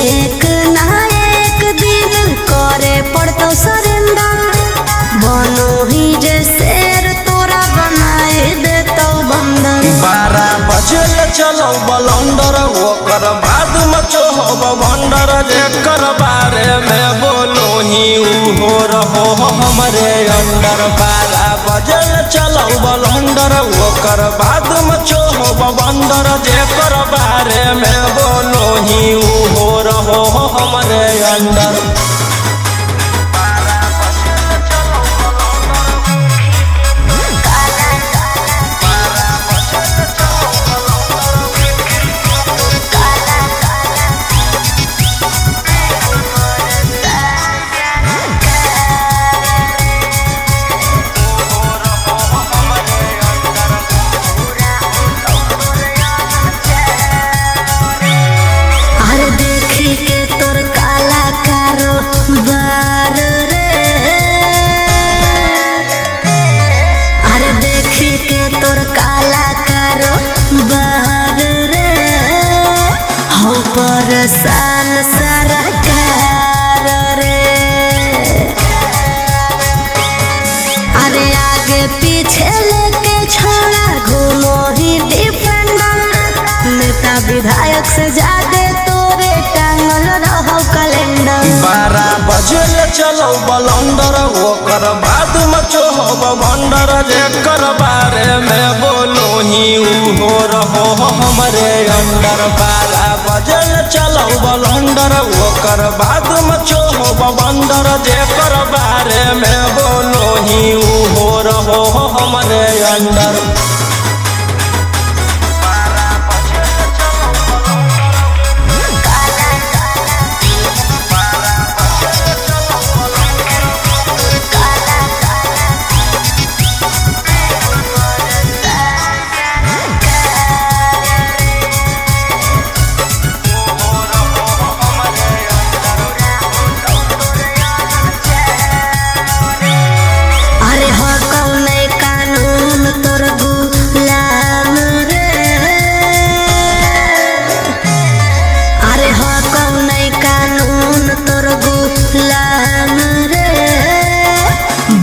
एक ना एक दिन करे पड़तो सरेंडर। बनो ही जे शेर तोरा बनाए देतो बंदर। 12 बजे चलो बलंदर ओकर बाद मचो हो भंडर। जेकर बारे में बोलो ही हो रहो हमरे अंडर। 12 बजे चलो बलंदर ओकर बाद मचो हो बंदर। जेकर बारे में बोलो ही हो रहो हमरे अंडर। परेशान सरकार रे। अरे आगे पीछे लेके छोड़ा घूमो ही डिफेंडर। नेता विधायक से ज्यादा तोरे टांगल रहो कैलेंडर। 12 बजे चलो बलंदर ओकर बाद मचो हो भंडर। जेकर बारे में बोलो ही हो रहो हमरे अंडर। 12 बजे चलो बलंदर ओकर बाद मचो हो बंदर। जेकर बारे में बोलो ही हो रहो हमरे अंडर।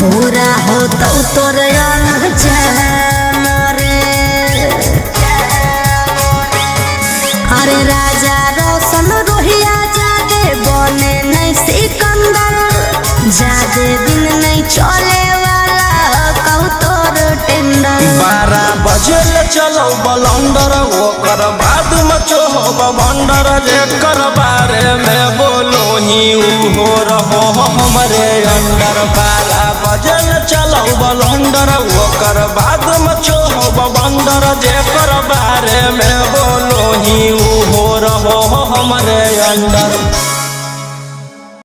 बुरा हो तो तोरे अरे राजा रोशन रोहिया जादे बने नहीं सिकंदर। जादे दिन नहीं चले वाला कहू तोर टेंडर। 12 बजे चलो बलंदर ओकर बाद मचो हो भंडर। जेकर बारे में बोलो ही हो रहो हमरे अंडर। 12 बजे चलो बलंदर ओकर बाद मचो हो बंदर। जेकर बारे में बोलो ही हो रहो हमरे अंडर।